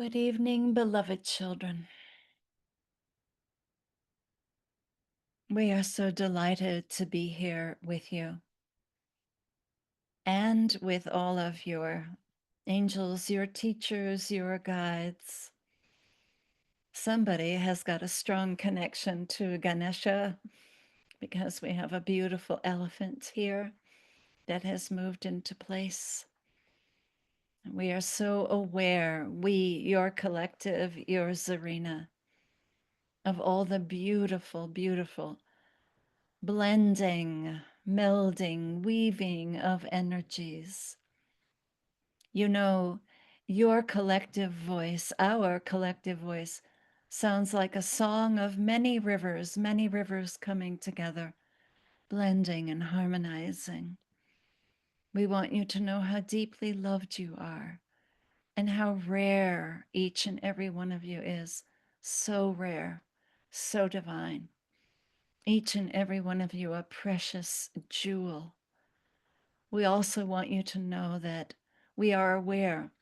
Good evening, beloved children. We are so delighted to be here with you and with all of your angels, your teachers, your guides. Somebody has got a strong connection to Ganesha because we have a beautiful elephant here that has moved into place. We are so aware, your collective, your Zarina, of all the beautiful, beautiful blending, melding, weaving of energies. You know, your collective voice, our collective voice, sounds like a song of many rivers coming together, blending and harmonizing. We want you to know how deeply loved you are and how rare each and every one of you is. So rare, so divine. Each and every one of you a precious jewel. We also want you to know that we are aware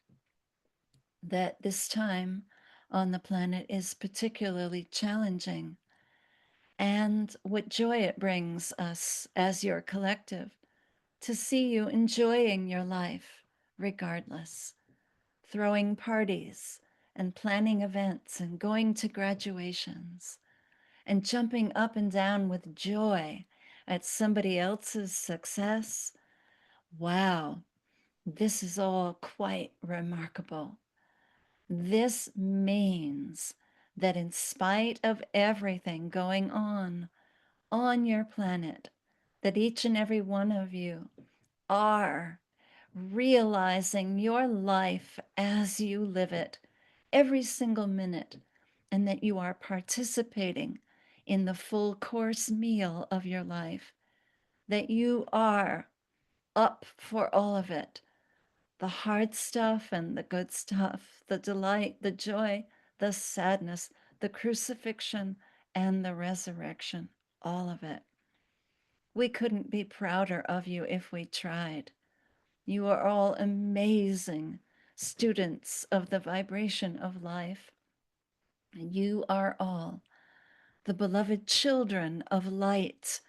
that this time on the planet is particularly challenging, and what joy it brings us as your collective to see you enjoying your life regardless, throwing parties and planning events and going to graduations and jumping up and down with joy at somebody else's success. Wow, this is all quite remarkable. This means that in spite of everything going on your planet, that each and every one of you are realizing your life as you live it every single minute, and that you are participating in the full course meal of your life, that you are up for all of it, the hard stuff and the good stuff, the delight, the joy, the sadness, the crucifixion, and the resurrection, all of it. We couldn't be prouder of you if we tried. You are all amazing students of the vibration of life. You are all the beloved children of light,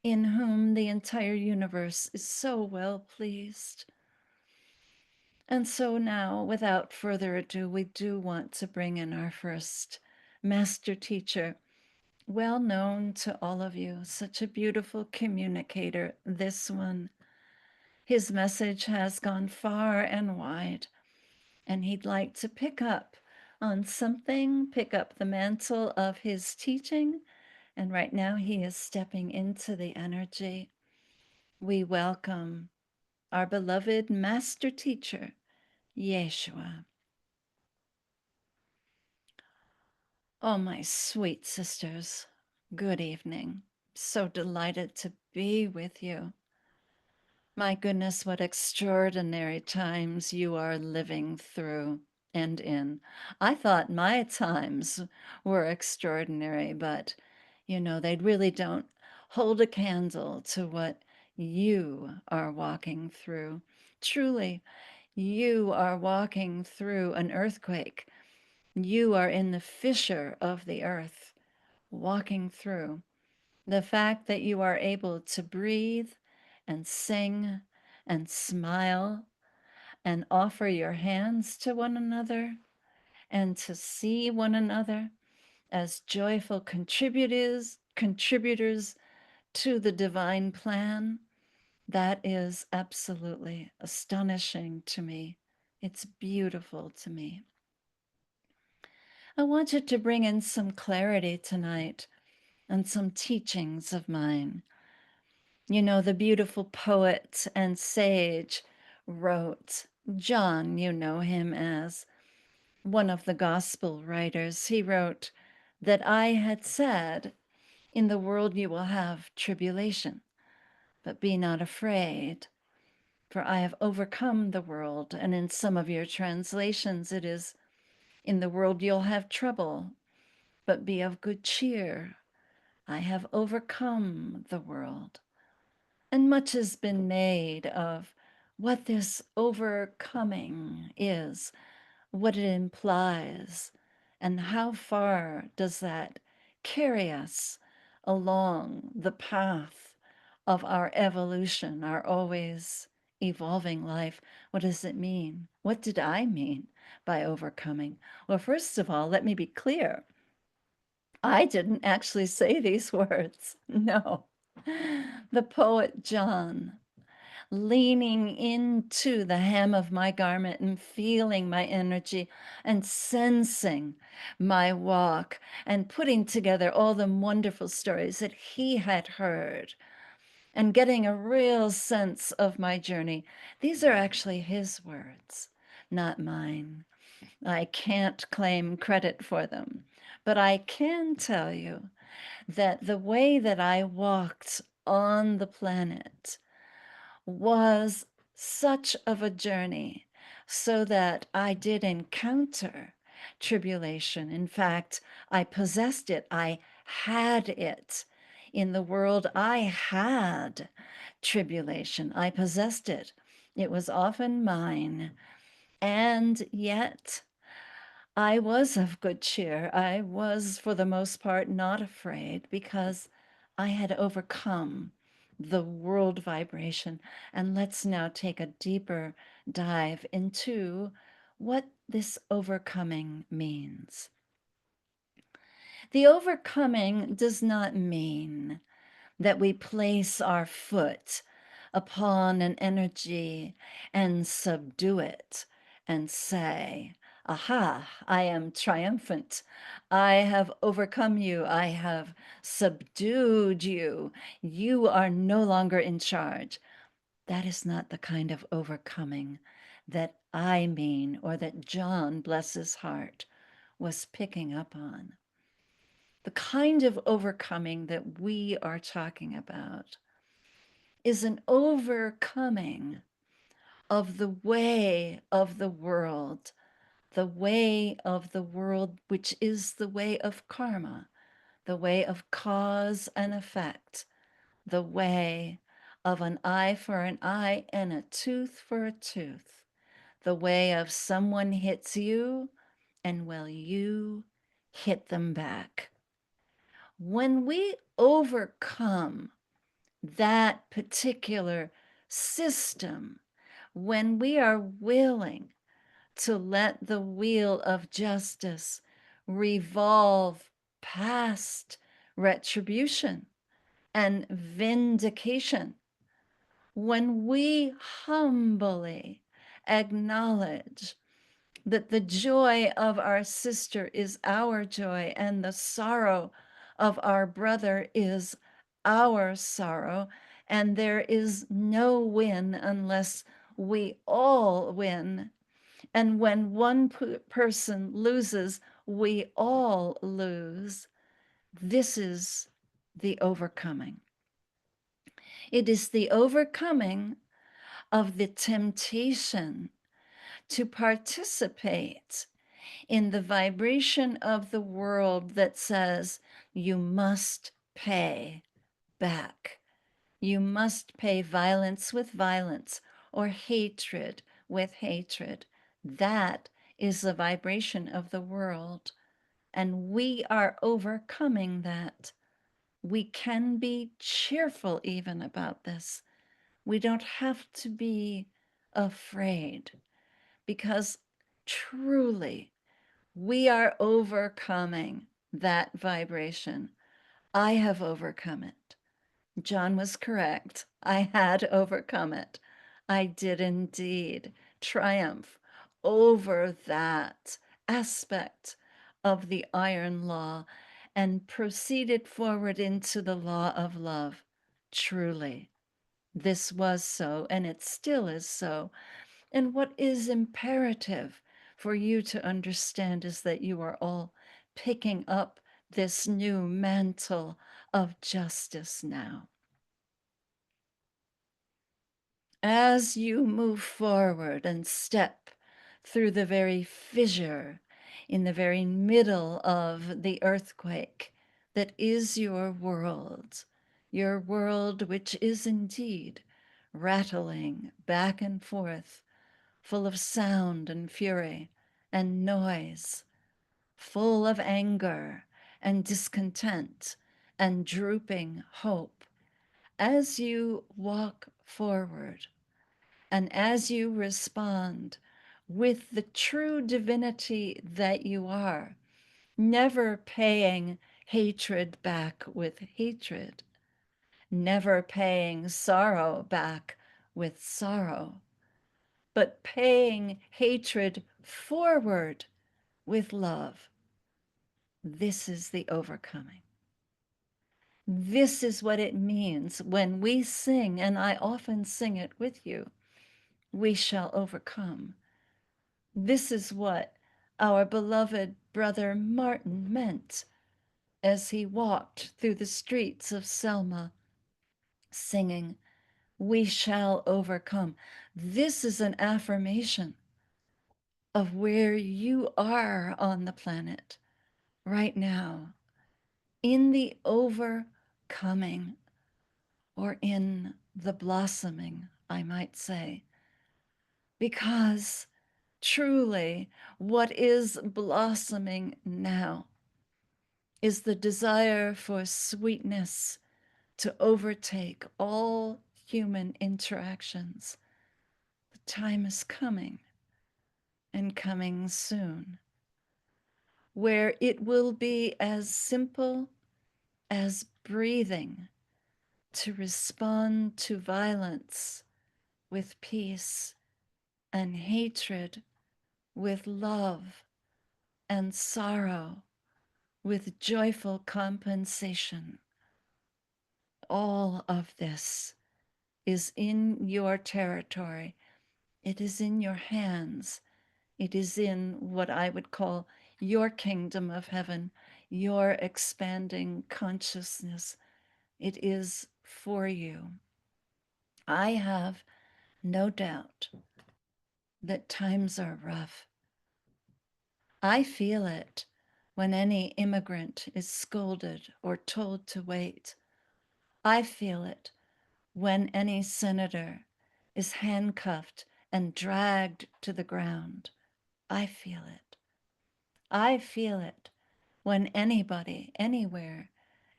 in whom the entire universe is so well pleased. And so now, without further ado, we do want to bring in our first master teacher, well known to all of you, such a beautiful communicator, this one. His message has gone far and wide, and he'd like to pick up on something, pick up the mantle of his teaching, and right now he is stepping into the energy. We welcome our beloved master teacher, Yeshua. Oh, my sweet sisters, good evening. So delighted to be with you. My goodness, what extraordinary times you are living through and in. I thought my times were extraordinary, but they really don't hold a candle to what you are walking through. Truly, you are walking through an earthquake. You are in the fissure of the earth, walking through. The fact that you are able to breathe and sing and smile and offer your hands to one another and to see one another as joyful contributors to the divine plan, that is absolutely astonishing to me. It's beautiful to me. I wanted to bring in some clarity tonight and some teachings of mine. The beautiful poet and sage wrote, John, you know him as one of the gospel writers. He wrote that I had said, in the world you will have tribulation, but be not afraid, for I have overcome the world. And in some of your translations, it is, in the world you'll have trouble, but be of good cheer. I have overcome the world. And much has been made of what this overcoming is, what it implies, and how far does that carry us along the path of our evolution, our always evolving life? What does it mean? What did I mean by overcoming? Well, first of all, let me be clear. I didn't actually say these words. No. The poet John, leaning into the hem of my garment and feeling my energy and sensing my walk and putting together all the wonderful stories that he had heard and getting a real sense of my journey. These are actually his words, not mine. I can't claim credit for them, but I can tell you that the way that I walked on the planet was such of a journey, so that I did encounter tribulation. In fact, I possessed it, I had it. In the world, I had tribulation, I possessed it. It was often mine. And yet, I was of good cheer. I was, for the most part, not afraid because I had overcome the world vibration. And let's now take a deeper dive into what this overcoming means. The overcoming does not mean that we place our foot upon an energy and subdue it and say, aha, I am triumphant. I have overcome you. I have subdued you. You are no longer in charge. That is not the kind of overcoming that I mean, or that John, bless his heart, was picking up on. The kind of overcoming that we are talking about is an overcoming of the way of the world, which is the way of karma, the way of cause and effect, the way of an eye for an eye and a tooth for a tooth, the way of someone hits you and will you hit them back. When we overcome that particular system, when we are willing to let the wheel of justice revolve past retribution and vindication, when we humbly acknowledge that the joy of our sister is our joy and the sorrow of our brother is our sorrow, and there is no win unless we all win. And when one person loses, we all lose. This is the overcoming. It is the overcoming of the temptation to participate in the vibration of the world that says you must pay back. You must pay violence with violence or hatred with hatred. That is the vibration of the world. And we are overcoming that. We can be cheerful even about this. We don't have to be afraid because truly we are overcoming that vibration. I have overcome it. John was correct. I had overcome it. I did indeed triumph over that aspect of the iron law and proceeded forward into the law of love. Truly, this was so, and it still is so. And what is imperative for you to understand is that you are all picking up this new mantle of justice now. As you move forward and step through the very fissure in the very middle of the earthquake that is your world which is indeed rattling back and forth, full of sound and fury and noise, full of anger and discontent and drooping hope, as you walk forward and as you respond with the true divinity that you are, never paying hatred back with hatred, never paying sorrow back with sorrow, but paying hatred forward with love. This is the overcoming. This is what it means when we sing, and I often sing it with you, we shall overcome. This is what our beloved brother Martin meant as he walked through the streets of Selma singing, we shall overcome. This is an affirmation of where you are on the planet right now, in the overcoming, or in the blossoming, I might say. Because truly, what is blossoming now is the desire for sweetness to overtake all human interactions. The time is coming, and coming soon, where it will be as simple as breathing to respond to violence with peace and hatred with love and sorrow with joyful compensation. All of this is in your territory. It is in your hands. It is in what I would call your kingdom of heaven, your expanding consciousness. It is for you. I have no doubt that times are rough. I feel it when any immigrant is scolded or told to wait. I feel it when any senator is handcuffed and dragged to the ground. I feel it. I feel it when anybody, anywhere,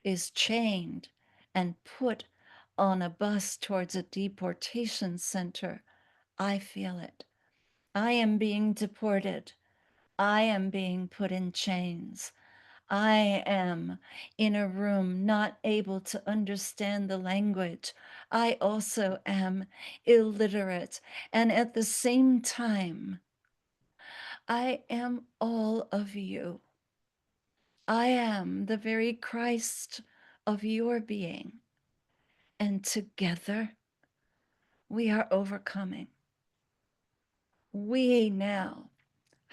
is chained and put on a bus towards a deportation center. I feel it. I am being deported. I am being put in chains. I am in a room not able to understand the language. I also am illiterate. And at the same time, I am all of you. I am the very Christ of your being. And together we are overcoming. We now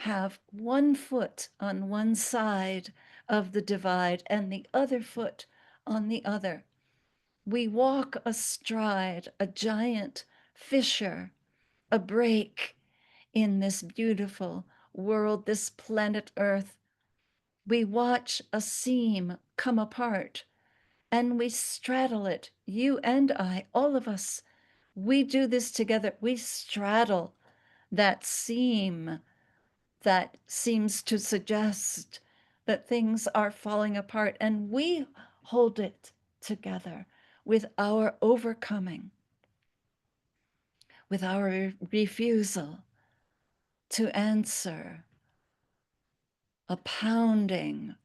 have one foot on one side of the divide and the other foot on the other. We walk astride a giant fissure, a break in this beautiful world, this planet Earth. We watch a seam come apart and we straddle it, you and I, all of us. We do this together. We straddle that seam that seems to suggest that things are falling apart, and we hold it together with our overcoming, with our refusal to answer a pounding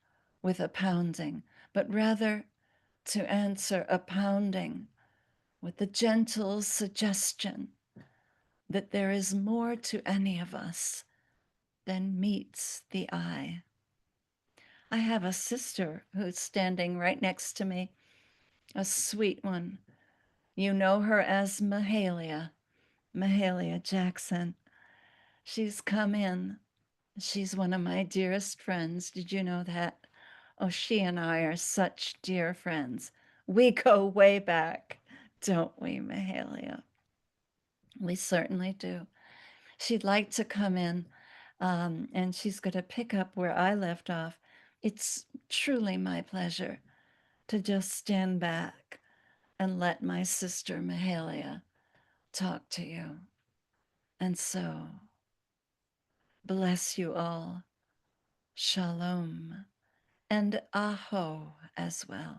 with a pounding, but rather to answer a pounding with the gentle suggestion that there is more to any of us than meets the eye. I have a sister who's standing right next to me, a sweet one. You know her as Mahalia, Mahalia Jackson. She's come in. She's one of my dearest friends. Did you know that? Oh, she and I are such dear friends. We go way back, don't we, Mahalia? We certainly do. She'd like to come in, and she's going to pick up where I left off. It's truly my pleasure to just stand back and let my sister Mahalia talk to you. And so Bless you all. Shalom and aho as well.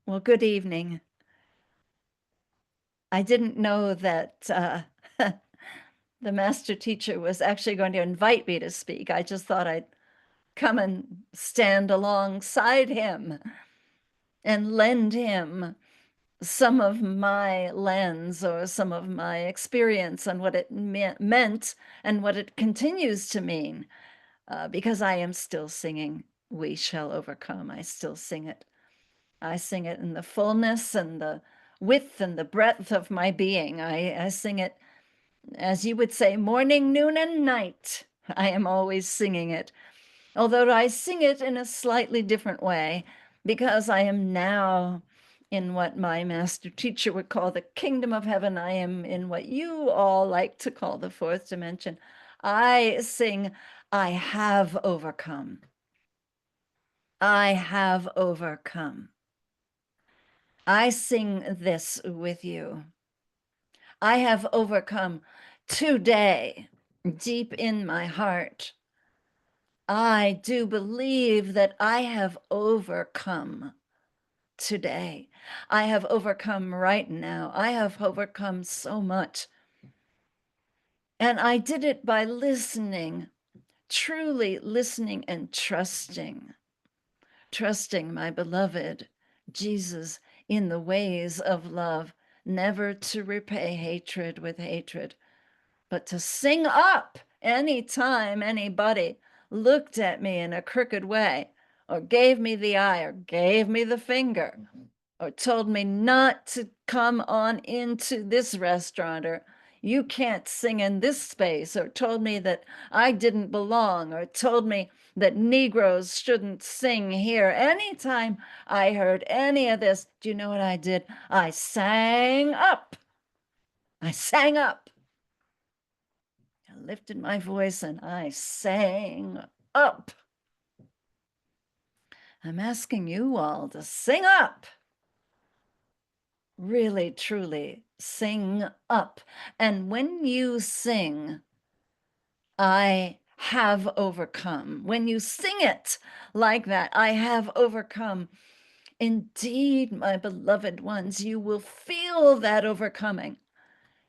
Well, good evening. I didn't know that the master teacher was actually going to invite me to speak. I just thought I'd come and stand alongside him and lend him some of my lens or some of my experience on what it meant and what it continues to mean, because I am still singing We Shall Overcome. I still sing it. I sing it in the fullness and the width and the breadth of my being. I sing it, as you would say, morning, noon, and night. I am always singing it, although I sing it in a slightly different way, because I am now in what my master teacher would call the kingdom of heaven. I am in what you all like to call the fourth dimension. I sing, I have overcome. I have overcome. I sing this with you. I have overcome today, deep in my heart. I do believe that I have overcome today. I have overcome right now. I have overcome so much. And I did it by listening, truly listening and trusting my beloved Jesus in the ways of love, never to repay hatred with hatred, but to sing up anytime anybody looked at me in a crooked way, or gave me the eye, or gave me the finger, or told me not to come on into this restaurant, or you can't sing in this space, or told me that I didn't belong, or told me that Negroes shouldn't sing here. Anytime I heard any of this, do you know what I did? I sang up. I sang up. I lifted my voice and I sang up. I'm asking you all to sing up. Really, truly sing up. And when you sing, I have overcome. When you sing it like that, I have overcome. Indeed, my beloved ones, you will feel that overcoming.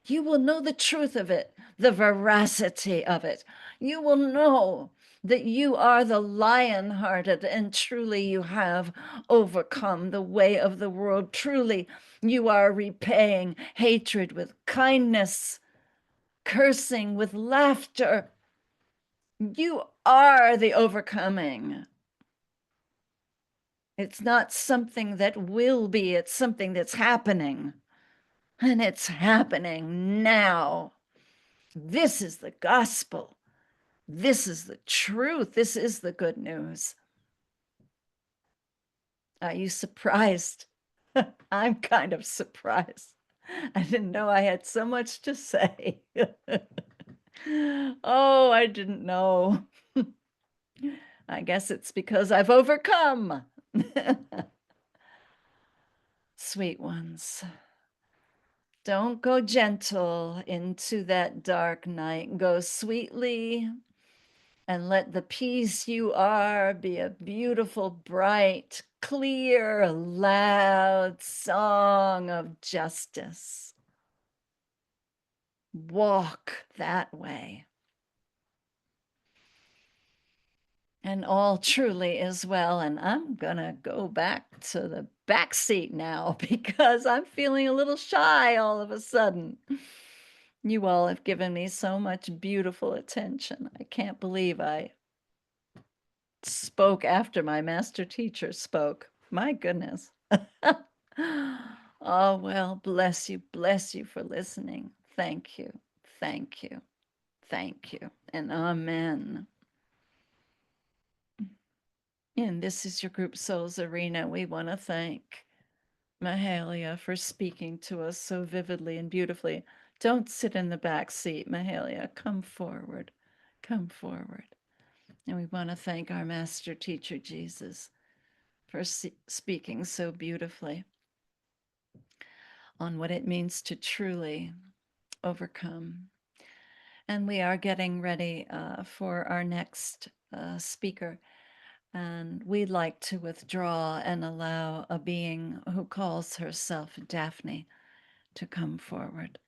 You will know the truth of it, the veracity of it. You will know that you are the lion-hearted, and truly you have overcome the way of the world. Truly, you are repaying hatred with kindness, cursing with laughter. You are the overcoming. It's not something that will be, it's something that's happening. And it's happening now. This is the gospel. This is the truth. This is the good news. Are you surprised? I'm kind of surprised. I didn't know I had so much to say. Oh, I didn't know. I guess it's because I've overcome. Sweet ones, don't go gentle into that dark night. Go sweetly, and let the peace you are be a beautiful, bright, clear, loud song of justice. Walk that way. And all truly is well. And I'm going to go back to the back seat now because I'm feeling a little shy all of a sudden. You all have given me so much beautiful attention. I can't believe I spoke after my master teacher spoke. My goodness. Oh, well, bless you for listening. Thank you, thank you, thank you, and amen. And this is your group Souls Arena. We want to thank Mahalia for speaking to us so vividly and beautifully. Don't sit in the back seat, Mahalia. Come forward. Come forward. And we want to thank our master teacher, Jesus, for speaking so beautifully on what it means to truly overcome. And we are getting ready for our next speaker. And we'd like to withdraw and allow a being who calls herself Daphne to come forward.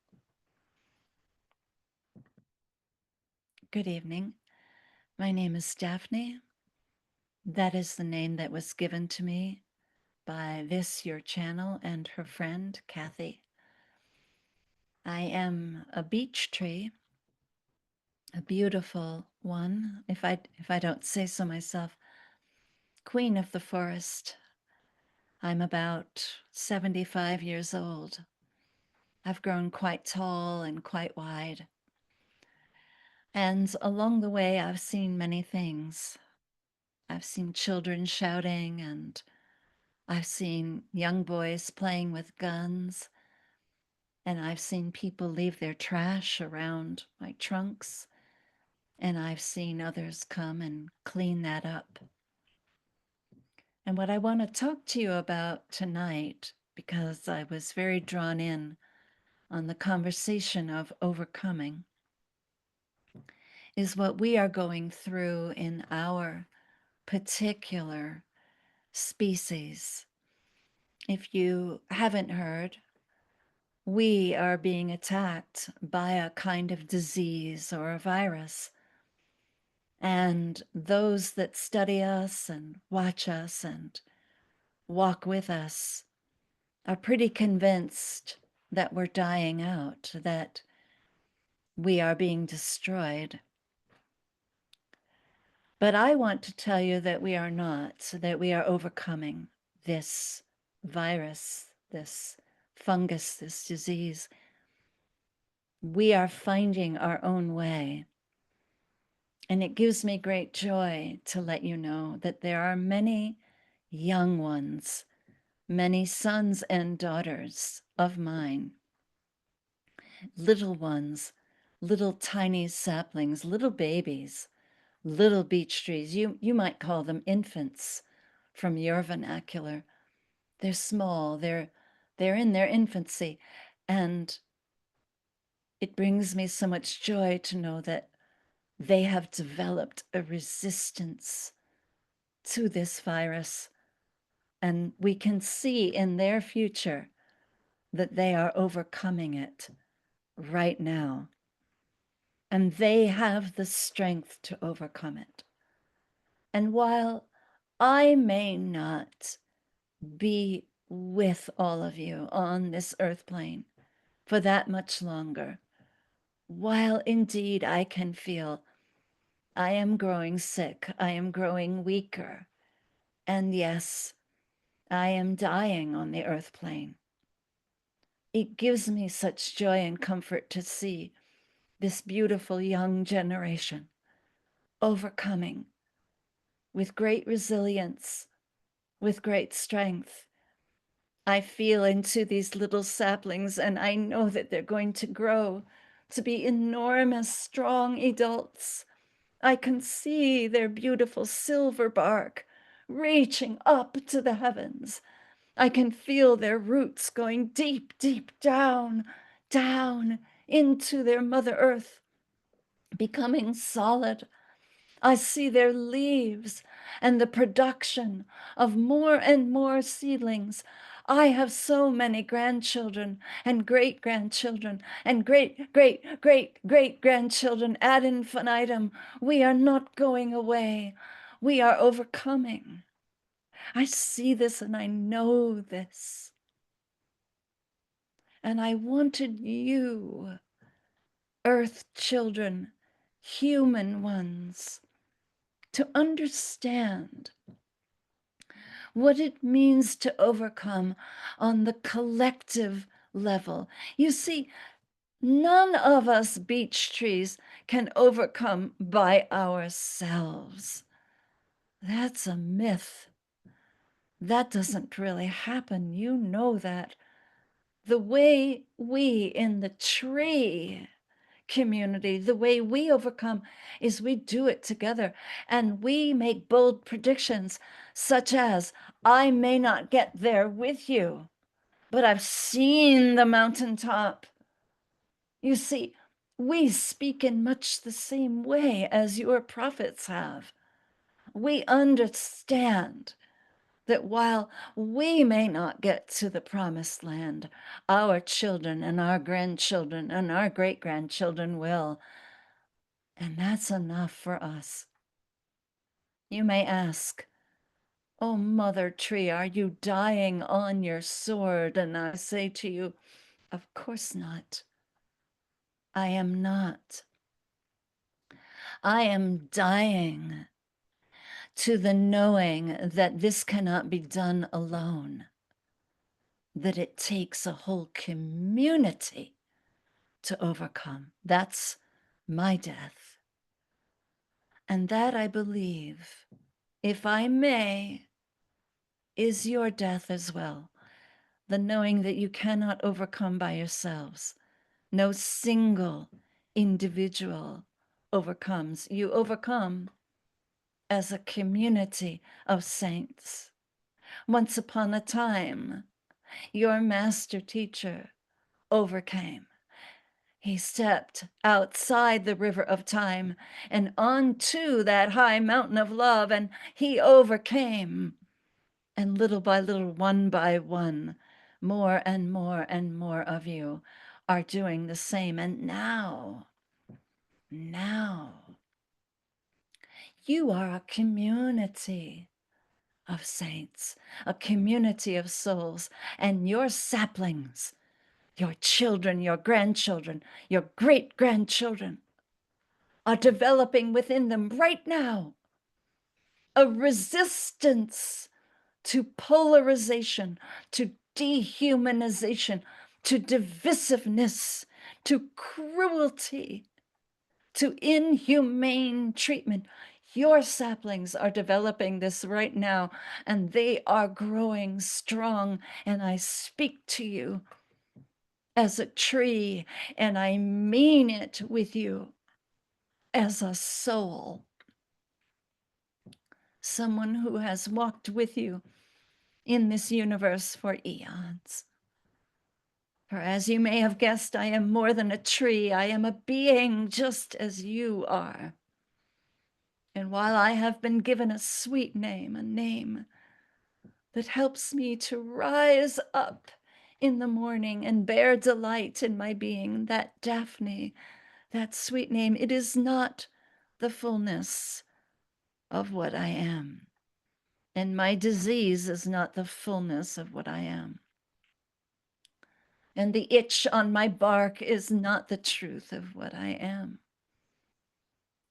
Good evening. My name is Daphne. That is the name that was given to me by this, your channel, and her friend, Kathy. I am a beech tree, a beautiful one, if I don't say so myself, queen of the forest. I'm about 75 years old. I've grown quite tall and quite wide. And along the way, I've seen many things. I've seen children shouting, and I've seen young boys playing with guns, and I've seen people leave their trash around my trunks, and I've seen others come and clean that up. And what I want to talk to you about tonight, because I was very drawn in on the conversation of overcoming, is what we are going through in our particular species. If you haven't heard, we are being attacked by a kind of disease or a virus. And those that study us and watch us and walk with us are pretty convinced that we're dying out, that we are being destroyed. But I want to tell you that we are not, that we are overcoming this virus, this fungus, this disease. We are finding our own way. And it gives me great joy to let you know that there are many young ones, many sons and daughters of mine, little ones, little tiny saplings, little babies, little beech trees. You might call them infants from your vernacular. They're small, they're in their infancy. And it brings me so much joy to know that they have developed a resistance to this virus. And we can see in their future that they are overcoming it right now. And they have the strength to overcome it. And while I may not be with all of you on this earth plane for that much longer, while indeed I can feel I am growing sick, I am growing weaker, and yes, I am dying on the earth plane, it gives me such joy and comfort to see this beautiful young generation overcoming with great resilience, with great strength. I feel into these little saplings, and I know that they're going to grow to be enormous, strong adults. I can see their beautiful silver bark reaching up to the heavens. I can feel their roots going deep, deep down, down into their Mother Earth, becoming solid. I see their leaves and the production of more and more seedlings. I have so many grandchildren and great-grandchildren and great-great-great-great-grandchildren ad infinitum. We are not going away. We are overcoming. I see this and I know this. And I wanted you, earth children, human ones, to understand what it means to overcome on the collective level. You see, none of us beech trees can overcome by ourselves. That's a myth. That doesn't really happen. You know that. The way we in the tree community, the way we overcome is we do it together, and we make bold predictions such as, I may not get there with you, but I've seen the mountaintop. You see, We speak in much the same way as your prophets have. We understand that while we may not get to the promised land, our children and our grandchildren and our great-grandchildren will. And that's enough for us. You may ask, "Oh, Mother Tree, are you dying on your sword?" And I say to you, of course not. I am not. I am dying to the knowing that this cannot be done alone, that it takes a whole community to overcome. That's my death. And that, I believe, if I may, is your death as well. The knowing that you cannot overcome by yourselves. No single individual overcomes. You overcome as a community of saints. Once upon a time, your master teacher overcame. He stepped outside the river of time and onto that high mountain of love, and he overcame. And little by little, one by one, more and more and more of you are doing the same. And now, you are a community of saints, a community of souls, and your saplings, your children, your grandchildren, your great-grandchildren are developing within them right now a resistance to polarization, to dehumanization, to divisiveness, to cruelty, to inhumane treatment. Your saplings are developing this right now, and they are growing strong. And I speak to you as a tree, and I mean it with you as a soul, someone who has walked with you in this universe for eons. For as you may have guessed, I am more than a tree. I am a being just as you are. And while I have been given a sweet name, a name that helps me to rise up in the morning and bear delight in my being, that Daphne, that sweet name, it is not the fullness of what I am. And my disease is not the fullness of what I am. And the itch on my bark is not the truth of what I am.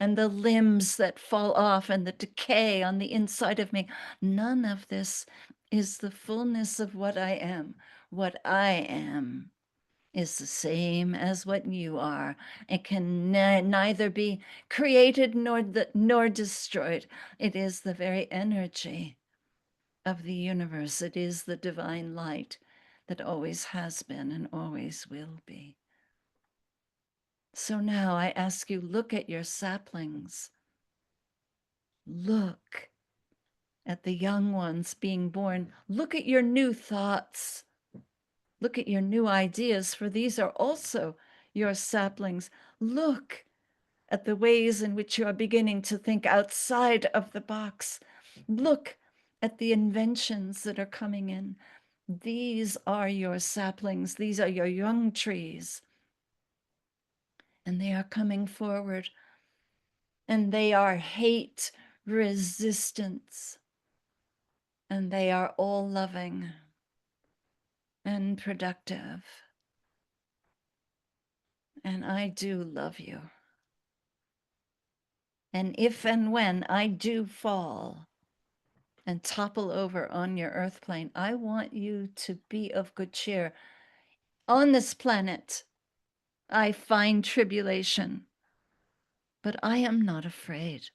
And the limbs that fall off and the decay on the inside of me, none of this is the fullness of what I am. What I am is the same as what you are. It can neither be created nor destroyed. It is the very energy of the universe. It is the divine light that always has been and always will be. So now I ask you, look at your saplings. Look at the young ones being born. Look at your new thoughts. Look at your new ideas, for these are also your saplings. Look at the ways in which you are beginning to think outside of the box. Look at the inventions that are coming in. These are your saplings. These are your young trees. And they are coming forward. And they are hate resistance. And they are all loving and productive. And I do love you. And if and when I do fall and topple over on your earth plane, I want you to be of good cheer. On this planet, I find tribulation, but I am not afraid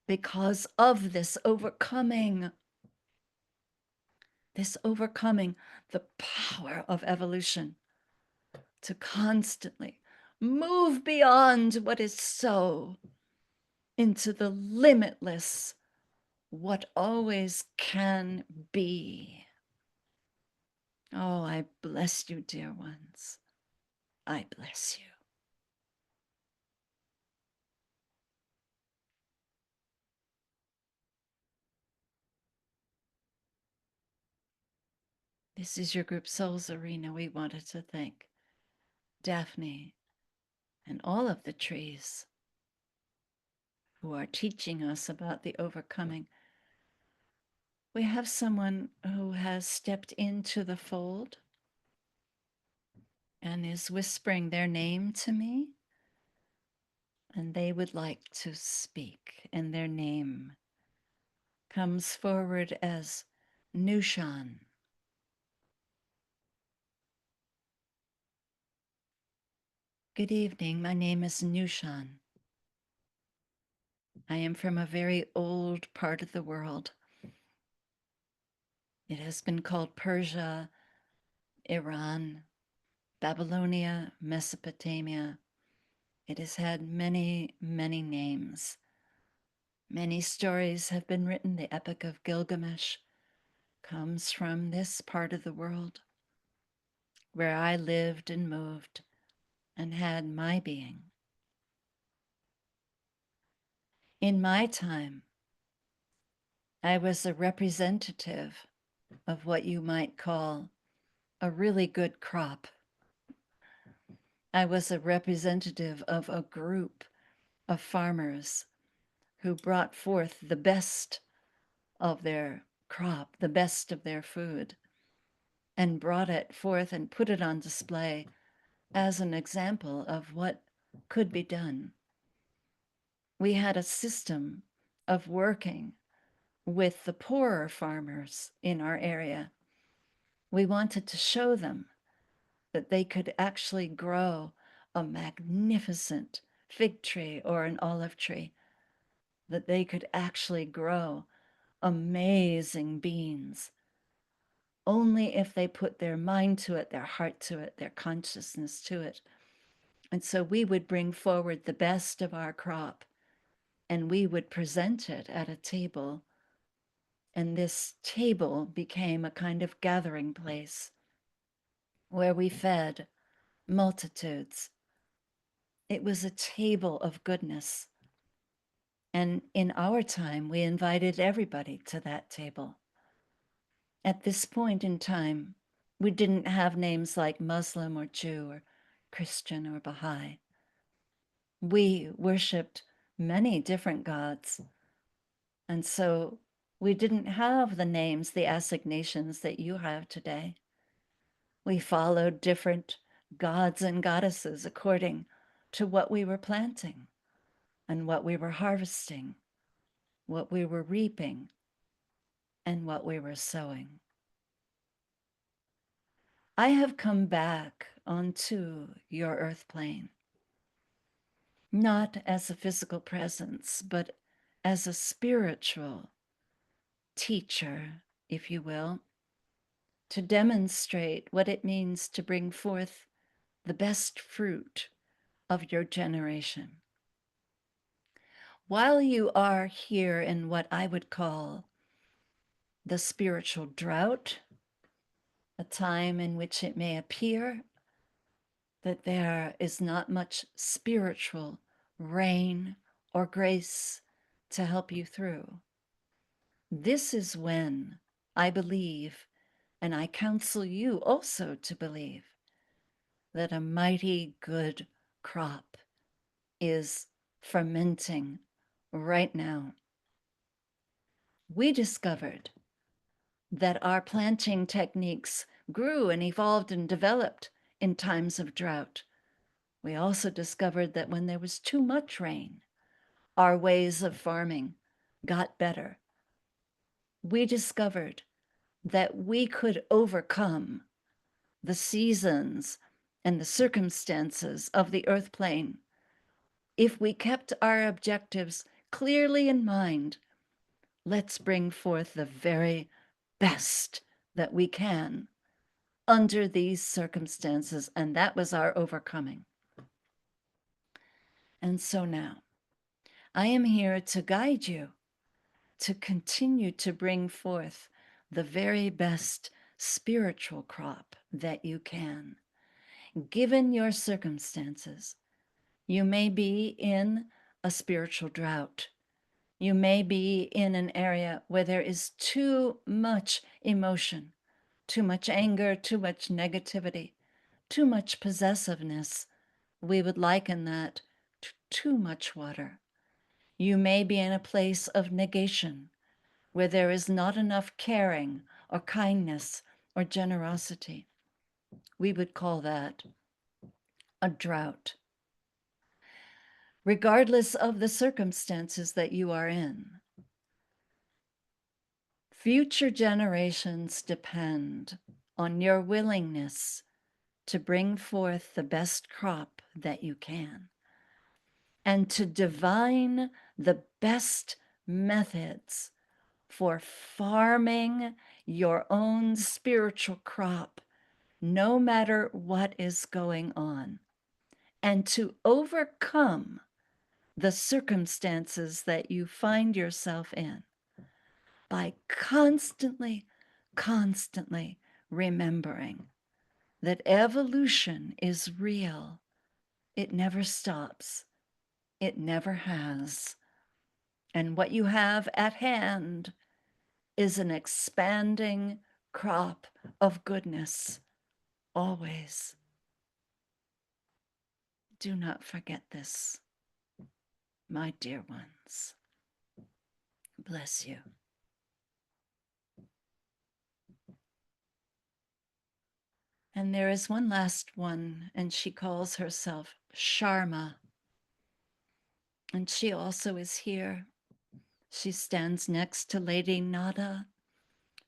because of this overcoming the power of evolution to constantly move beyond what is so into the limitless, what always can be. Oh, I bless you, dear ones. I bless you. This is your group Souls Arena. We wanted to thank Daphne and all of the trees who are teaching us about the overcoming. We have someone who has stepped into the fold and is whispering their name to me, and they would like to speak, and their name comes forward as Nushan. Good evening. My name is Nushan. I am from a very old part of the world. It has been called Persia, Iran, Babylonia, Mesopotamia. It has had many, many names. Many stories have been written. The Epic of Gilgamesh comes from this part of the world where I lived and moved and had my being. In my time, I was a representative of what you might call a really good crop. I was a representative of a group of farmers who brought forth the best of their crop, the best of their food, and brought it forth and put it on display as an example of what could be done. We had a system of working with the poorer farmers in our area. We wanted to show them that they could actually grow a magnificent fig tree or an olive tree, that they could actually grow amazing beans only if they put their mind to it, their heart to it, their consciousness to it. And so we would bring forward the best of our crop and we would present it at a table. And this table became a kind of gathering place where we fed multitudes. It was a table of goodness. And in our time, we invited everybody to that table. At this point in time, we didn't have names like Muslim or Jew or Christian or Baha'i. We worshiped many different gods. And so we didn't have the names, the assignations that you have today. We followed different gods and goddesses according to what we were planting and what we were harvesting, what we were reaping, and what we were sowing. I have come back onto your earth plane, not as a physical presence, but as a spiritual teacher, if you will, to demonstrate what it means to bring forth the best fruit of your generation. While you are here in what I would call the spiritual drought, a time in which it may appear that there is not much spiritual rain or grace to help you through. This is when I believe, and I counsel you also to believe, that a mighty good crop is fermenting right now. We discovered that our planting techniques grew and evolved and developed in times of drought. We also discovered that when there was too much rain, our ways of farming got better. We discovered that we could overcome the seasons and the circumstances of the earth plane if we kept our objectives clearly in mind. Let's bring forth the very best that we can under these circumstances. And that was our overcoming. And so now I am here to guide you to continue to bring forth the very best spiritual crop that you can, given your circumstances. You may be in a spiritual drought. You may be in an area where there is too much emotion, too much anger, too much negativity, too much possessiveness. We would liken that to too much water. You may be in a place of negation where there is not enough caring or kindness or generosity. We would call that a drought. Regardless of the circumstances that you are in, future generations depend on your willingness to bring forth the best crop that you can and to divine the best methods for farming your own spiritual crop, no matter what is going on, and to overcome the circumstances that you find yourself in by constantly remembering that evolution is real. It never stops. It never has. And what you have at hand is an expanding crop of goodness always. Do not forget this, my dear ones. Bless you. And there is one last one, and she calls herself Sharma. And she also is here. She stands next to Lady Nada.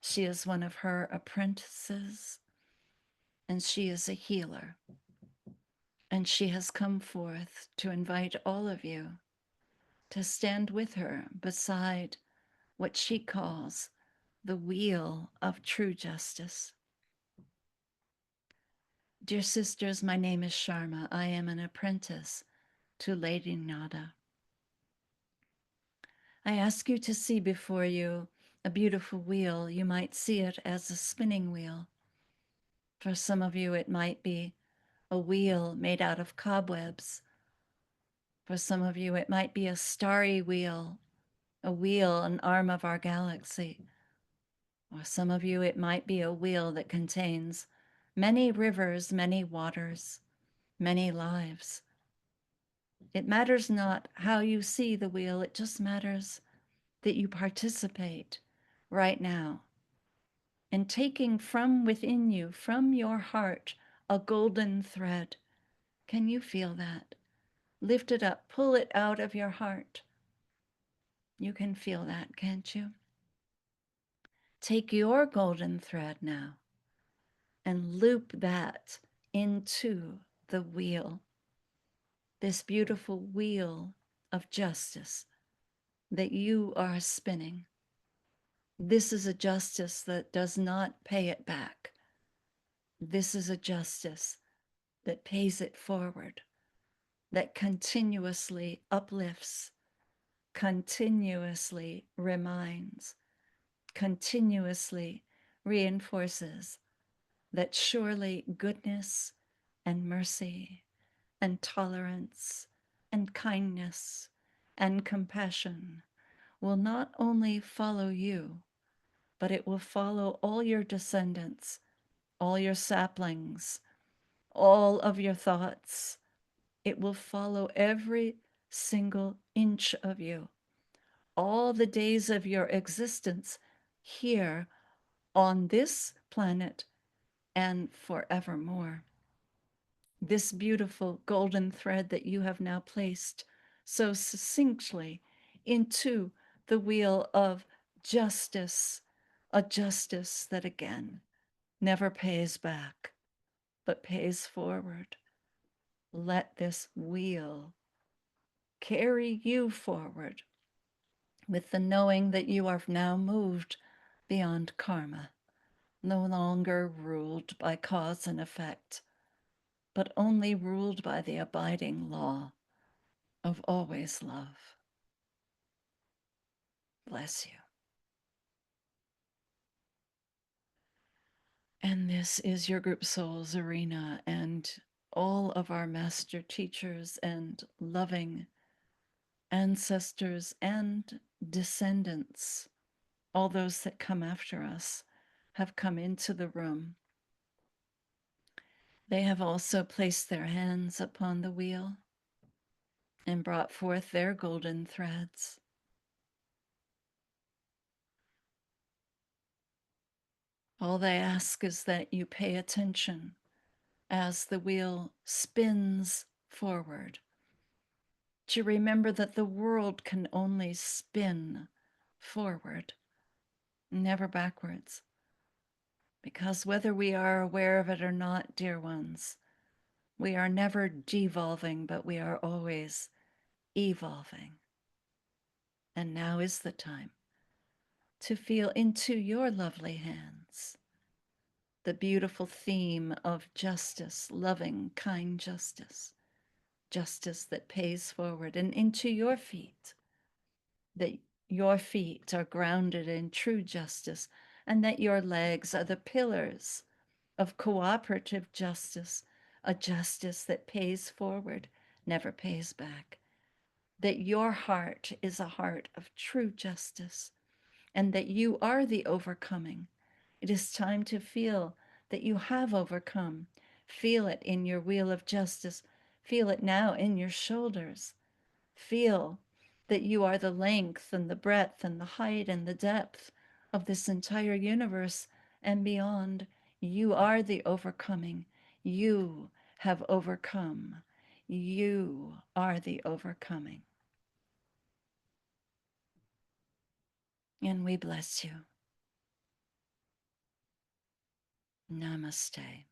She is one of her apprentices, and she is a healer. And she has come forth to invite all of you to stand with her beside what she calls the wheel of true justice. Dear sisters, my name is Sharma. I am an apprentice to Lady Nada. I ask you to see before you a beautiful wheel. You might see it as a spinning wheel. For some of you, it might be a wheel made out of cobwebs. For some of you, it might be a starry wheel, a wheel, an arm of our galaxy. Or some of you, it might be a wheel that contains many rivers, many waters, many lives. It matters not how you see the wheel, it just matters that you participate right now in taking from within you, from your heart, a golden thread. Can you feel that? Lift it up, pull it out of your heart. You can feel that, can't you? Take your golden thread now and loop that into the wheel, this beautiful wheel of justice that you are spinning. This is a justice that does not pay it back. This is a justice that pays it forward, that continuously uplifts, continuously reminds, continuously reinforces that surely goodness and mercy and tolerance and kindness and compassion will not only follow you, but it will follow all your descendants, all your saplings, all of your thoughts. It will follow every single inch of you, all the days of your existence here on this planet and forevermore. This beautiful golden thread that you have now placed so succinctly into the wheel of justice, a justice that again never pays back, but pays forward. Let this wheel carry you forward with the knowing that you are now moved beyond karma, no longer ruled by cause and effect, but only ruled by the abiding law of always love. Bless you. And this is your group souls arena, and all of our master teachers and loving ancestors and descendants, all those that come after us, have come into the room. They have also placed their hands upon the wheel and brought forth their golden threads. All they ask is that you pay attention as the wheel spins forward, to remember that the world can only spin forward, never backwards. Because whether we are aware of it or not, dear ones, we are never devolving, but we are always evolving. And now is the time to feel into your lovely hands the beautiful theme of justice, loving, kind justice, justice that pays forward, and into your feet, that your feet are grounded in true justice, and that your legs are the pillars of cooperative justice, a justice that pays forward, never pays back, that your heart is a heart of true justice, and that you are the overcoming. It is time to feel that you have overcome. Feel it in your wheel of justice. Feel it now in your shoulders. Feel that you are the length and the breadth and the height and the depth of this entire universe and beyond. You are the overcoming. You have overcome. You are the overcoming. And we bless you. Namaste.